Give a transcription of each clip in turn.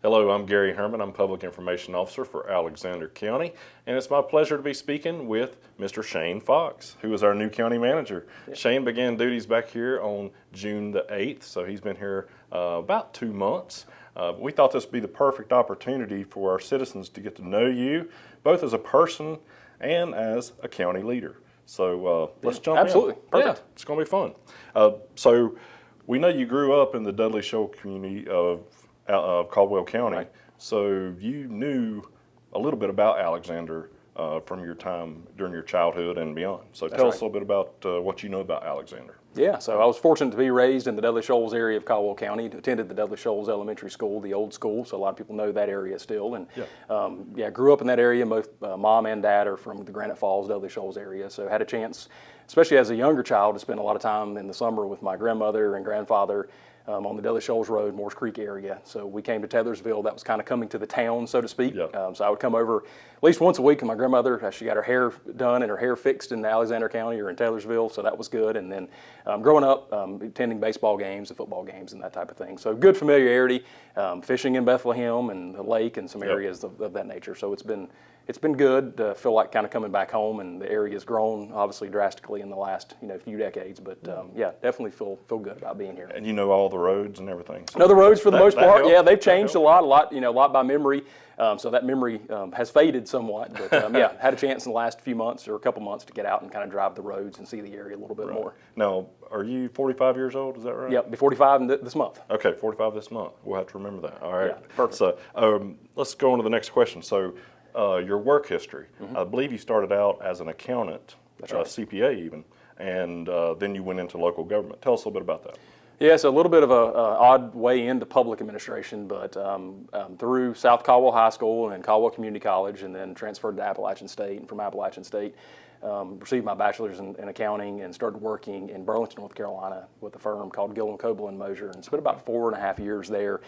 Hello, I'm Gary Herman. I'm Public Information Officer for Alexander County, and it's my pleasure to be speaking with Mr. Shane Fox, who is our new county manager. Yeah. Shane began duties back here on June the 8th, so he's been here about 2 months. We thought this would be the perfect opportunity for our citizens to get to know you, both as a person and as a county leader. So let's jump Absolutely. in. Perfect. Yeah, it's going to be fun. So we know you grew up in the Dudley Shoal community of Caldwell County, right. So you knew a little bit about Alexander from your time during your childhood and beyond. So tell us a little bit about what you know about Alexander. Yeah, so I was fortunate to be raised in the Dudley Shoals area of Caldwell County, attended the Dudley Shoals Elementary School, the old school, so a lot of people know that area still. And grew up in that area. Both mom and dad are from the Granite Falls, Dudley Shoals area, so had a chance, especially as a younger child, to spend a lot of time in the summer with my grandmother and grandfather on the Dudley Shoals Road, Moores Creek area. So we came to Tethersville. That was kind of coming to the town, so to speak. Yep. So I would come over at least once a week, and my grandmother, she got her hair done and her hair fixed in Alexander County or in Taylorsville, so that was good. And then growing up, attending baseball games and football games and that type of thing. So good familiarity, fishing in Bethlehem and the lake and some areas of that nature. So it's been good. Feel like kind of coming back home, and the area has grown obviously drastically in the last few decades. But definitely feel good about being here. And you know all the roads and everything. So know the roads for the most part. Helped. Yeah, they've changed a lot by memory. So that memory has faded somewhat. But had a chance in the last few months or a couple months to get out and kind of drive the roads and see the area a little bit more. Now, are you 45 years old? Is that right? Yep, be 45 this month. Okay, 45 this month. We'll have to remember that. All right. Yeah, perfect. So let's go on to the next question. So your work history. I believe you started out as an accountant, That's right. CPA even, and then you went into local government. Tell us a little bit about that. Yeah, so a little bit of an odd way into public administration, but through South Caldwell High School and Caldwell Community College, and then transferred to Appalachian State, and from Appalachian State, received my bachelor's in accounting and started working in Burlington, North Carolina with a firm called Gill & Coble & Mosier, and spent about 4.5 years there,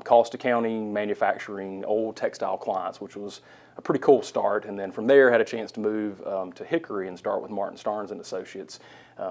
cost accounting, manufacturing, old textile clients, which was a pretty cool start. And then from there had a chance to move to Hickory and start with Martin Starnes and Associates.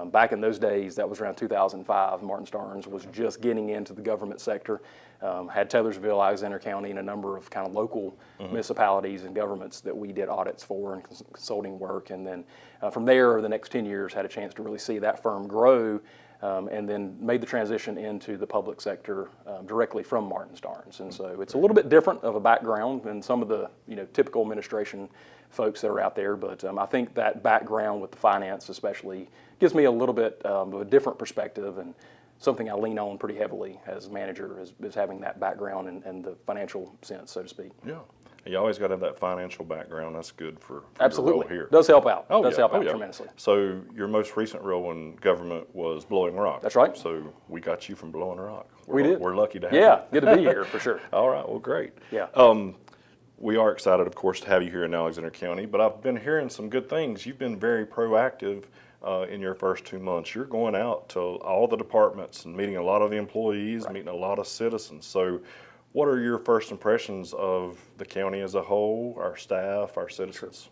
Back in those days, that was around 2005, Martin Starnes was just getting into the government sector. Had Taylorsville, Alexander County, and a number of kind of local municipalities and governments that we did audits for and consulting work. And then from there, over the next 10 years, had a chance to really see that firm grow, and then made the transition into the public sector directly from Martin Starnes. And so it's a little bit different of a background than some of the typical administration folks that are out there, but I think that background with the finance especially gives me a little bit of a different perspective, and something I lean on pretty heavily as manager is having that background and the financial sense, so to speak. Yeah. You always got to have that financial background. That's good for Absolutely. Your role here. Does help out. Help out tremendously. So your most recent role in government was blowing rock. That's right. So we got you from blowing rock. We did. We're lucky to have you. Yeah, good to be here for sure. All right. Well, great. Yeah. We are excited, of course, to have you here in Alexander County, but I've been hearing some good things. You've been very proactive in your first 2 months. You're going out to all the departments and meeting a lot of the employees, meeting a lot of citizens. So what are your first impressions of the county as a whole, our staff, our citizens?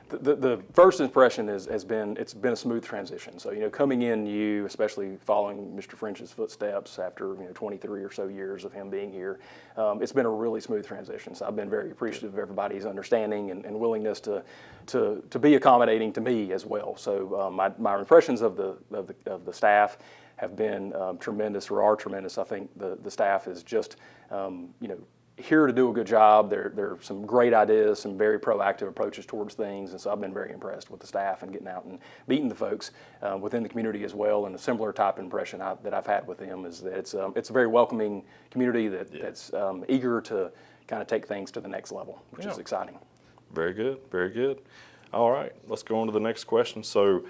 The first impression has been a smooth transition. So coming in new, especially following Mr. French's footsteps after 23 or so years of him being here, it's been a really smooth transition. So I've been very appreciative of everybody's understanding and willingness to be accommodating to me as well. So my impressions of the staff have been tremendous, or are tremendous. I think the staff is just here to do a good job. There are some great ideas, some very proactive approaches towards things, and so I've been very impressed with the staff and getting out and meeting the folks within the community as well. And a similar type impression that I've had with them is that it's a very welcoming community that's eager to kind of take things to the next level, which is exciting. Very good, very good. All right, let's go on to the next question. So,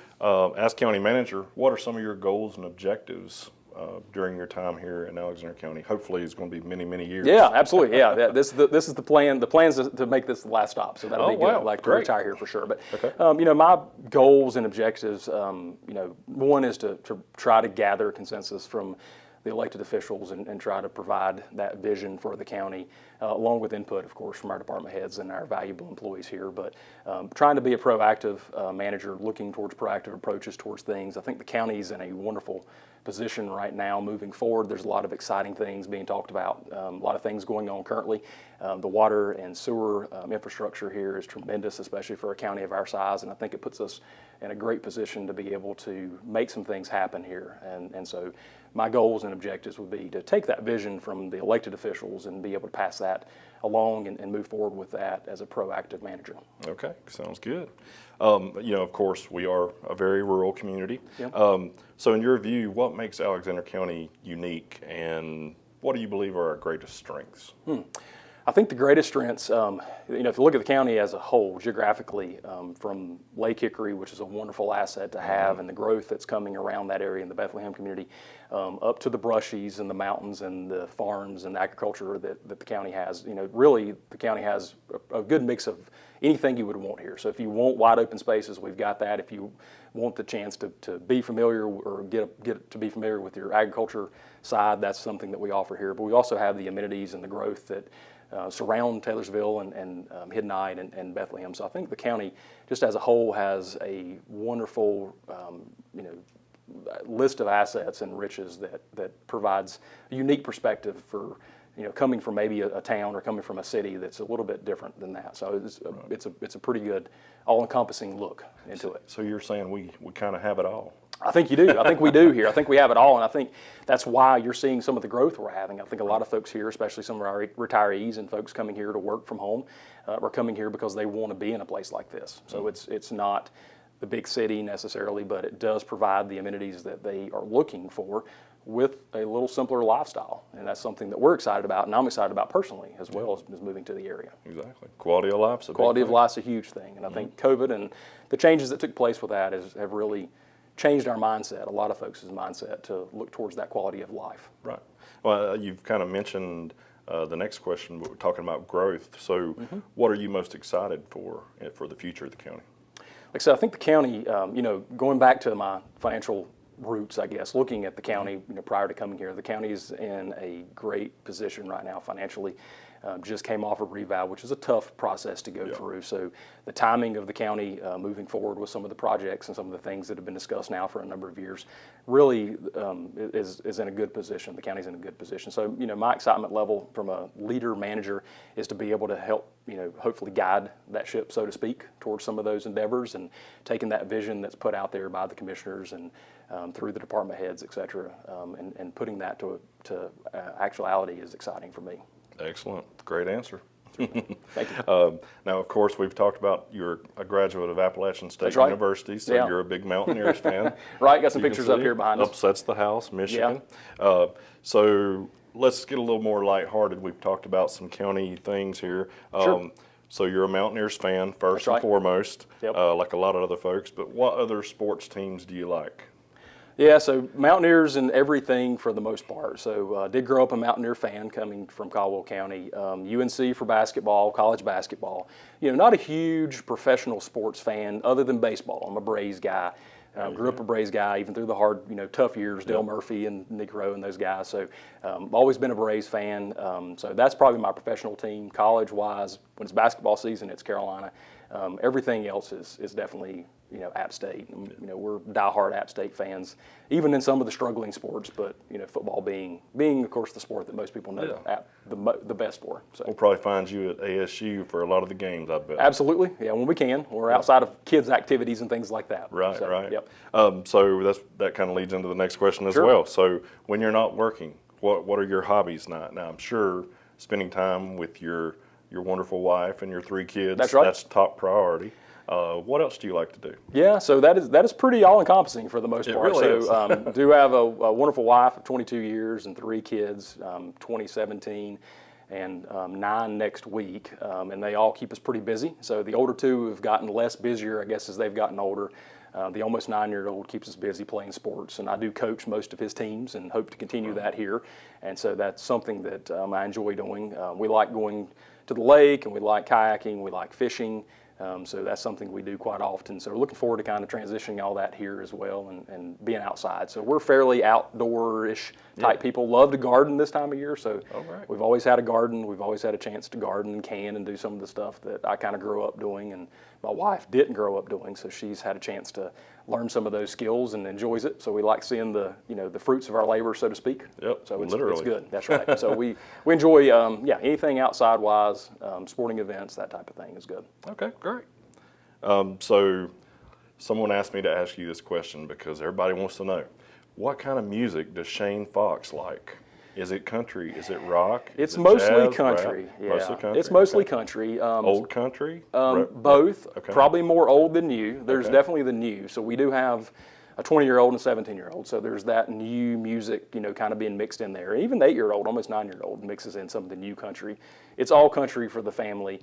as county manager, what are some of your goals and objectives during your time here in Alexander County? Hopefully it's going to be many, many years. Yeah, absolutely. Yeah, this is the plan. The plan is to make this the last stop, so that'll be good. Wow. I'd like to Great. retire here for sure. But Okay. my goals and objectives, one is to try to gather consensus from the elected officials and try to provide that vision for the county, along with input, of course, from our department heads and our valuable employees here. But trying to be a proactive manager, looking towards proactive approaches towards things. I think the county's in a wonderful position right now moving forward. There's a lot of exciting things being talked about, a lot of things going on currently. The water and sewer infrastructure here is tremendous, especially for a county of our size, and I think it puts us in a great position to be able to make some things happen here. And so my goals and objectives would be to take that vision from the elected officials and be able to pass that along and move forward with that as a proactive manager. Okay, sounds good. Of course, we are a very rural community. Yep. So in your view, what makes Alexander County unique, and what do you believe are our greatest strengths? I think the greatest strengths, if you look at the county as a whole, geographically, from Lake Hickory, which is a wonderful asset to have, and the growth that's coming around that area in the Bethlehem community, up to the brushies and the mountains and the farms and agriculture that the county has. Really, the county has a good mix of anything you would want here. So if you want wide open spaces, we've got that. If you want the chance to be familiar or get to be familiar with your agriculture side, that's something that we offer here. But we also have the amenities and the growth that surround Taylorsville and Hiddenite and Bethlehem. So I think the county, just as a whole, has a wonderful, list of assets and riches that provides a unique perspective for, coming from maybe a town or coming from a city that's a little bit different than that. So it's a pretty good, all-encompassing look into it. So you're saying we kind of have it all? I think you do. I think we do here. I think we have it all, and I think that's why you're seeing some of the growth we're having. I think a lot of folks here, especially some of our retirees and folks coming here to work from home, are coming here because they want to be in a place like this. So it's not the big city necessarily, but it does provide the amenities that they are looking for with a little simpler lifestyle, and that's something that we're excited about, and I'm excited about personally as well as moving to the area. Exactly. Quality of life's a big Quality of thing. life's a huge thing, and I think COVID and the changes that took place with that have really changed our mindset, a lot of folks' mindset, to look towards that quality of life. Right. Well, you've kind of mentioned the next question, but we're talking about growth. So what are you most excited for the future of the county? Like I said, I think the county, going back to my financial roots, I guess, looking at the county, prior to coming here, the county is in a great position right now financially. Just came off of reval, which is a tough process to go through. So the timing of the county moving forward with some of the projects and some of the things that have been discussed now for a number of years really is in a good position. The county's in a good position. So, my excitement level from a leader manager is to be able to help, hopefully guide that ship, so to speak, towards some of those endeavors, and taking that vision that's put out there by the commissioners and through the department heads, et cetera, and putting that to actuality is exciting for me. Excellent. Great answer. Thank you. Now, of course, we've talked about you're a graduate of Appalachian State right. University, so Yeah. you're a big Mountaineers fan. Right, got some You can pictures up see. here behind us. Upsets the house, Michigan. So let's get a little more lighthearted. We've talked about some county things here. Sure. So you're a Mountaineers fan, first That's right. and foremost, Yep. like a lot of other folks. But what other sports teams do you like? Yeah, so Mountaineers and everything for the most part. So did grow up a Mountaineer fan coming from Caldwell County. UNC for basketball, college basketball. Not a huge professional sports fan other than baseball. I'm a Braves guy. Grew up a Braves guy even through the hard, tough years, Dale Murphy and Nick Rowe and those guys. So always been a Braves fan. So that's probably my professional team. College-wise, when it's basketball season, it's Carolina. Everything else is definitely, App State. We're diehard App State fans, even in some of the struggling sports, but, football being, of course, the sport that most people know the best for. So. We'll probably find you at ASU for a lot of the games, I bet. Absolutely. Yeah, when we can. We're outside of kids' activities and things like that. Right, so, right. Yep. So that kind of leads into the next question as Sure. well. So when you're not working, what are your hobbies now? Now, I'm sure spending time with your wonderful wife and your 3 kids, That's right. That's top priority. What else do you like to do? Yeah, so that is pretty all-encompassing for the most part. Really so do have a wonderful wife of 22 years and 3 kids, 2017 and 9 next week, and they all keep us pretty busy. So the older 2 have gotten less busier, I guess, as they've gotten older. The almost 9-year-old keeps us busy playing sports, and I do coach most of his teams and hope to continue that here. And so that's something that I enjoy doing. We like going to the lake, and we like kayaking, we like fishing. So that's something we do quite often. So we're looking forward to kind of transitioning all that here as well and being outside. So we're fairly outdoor-ish type people. Love to garden this time of year. So we've always had a garden. We've always had a chance to garden and can and do some of the stuff that I kind of grew up doing and my wife didn't grow up doing, so she's had a chance to learn some of those skills and enjoys it. So we like seeing the the fruits of our labor, so to speak. Yep, So it's literally. good. That's right. So we enjoy anything outside wise, sporting events, that type of thing is good. Okay, great. So someone asked me to ask you this question because everybody wants to know, what kind of music does Shane Fox like? Is it country? Is it rock? It's Is it mostly jazz, country. rap? Yeah, Mostly country. it's mostly Okay. country. Old country? Both. Okay. Probably more old than new. There's Okay. definitely the new. So we do have a 20-year-old and a 17-year-old. So there's that new music, kind of being mixed in there. Even the 8-year-old, almost 9-year-old, mixes in some of the new country. It's all country for the family.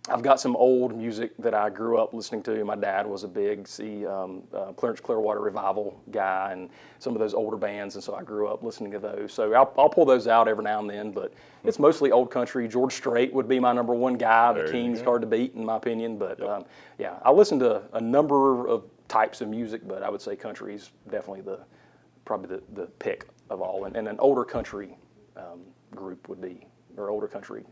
I've got some old music that I grew up listening to. My dad was a big Clarence Clearwater Revival guy and some of those older bands, and so I grew up listening to those. So I'll pull those out every now and then, but it's mostly old country. George Strait would be my number one guy. There The you King's go. hard to beat, in my opinion, but I listen to a number of types of music, but I would say country is definitely probably the pick of all, and an older country group would be, or older country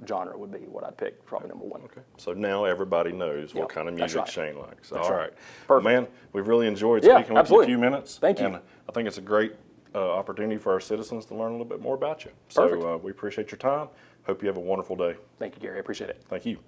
genre would be what I'd pick, probably number one. Okay. So now everybody knows what Yep, kind of that's music right. Shane likes. That's All right. right. Perfect. Man, we've really enjoyed Yeah, speaking with absolutely. you a few minutes. Thank you. And I think it's a great opportunity for our citizens to learn a little bit more about you. So Perfect. we appreciate your time. Hope you have a wonderful day. Thank you, Gary. I appreciate it. Thank you.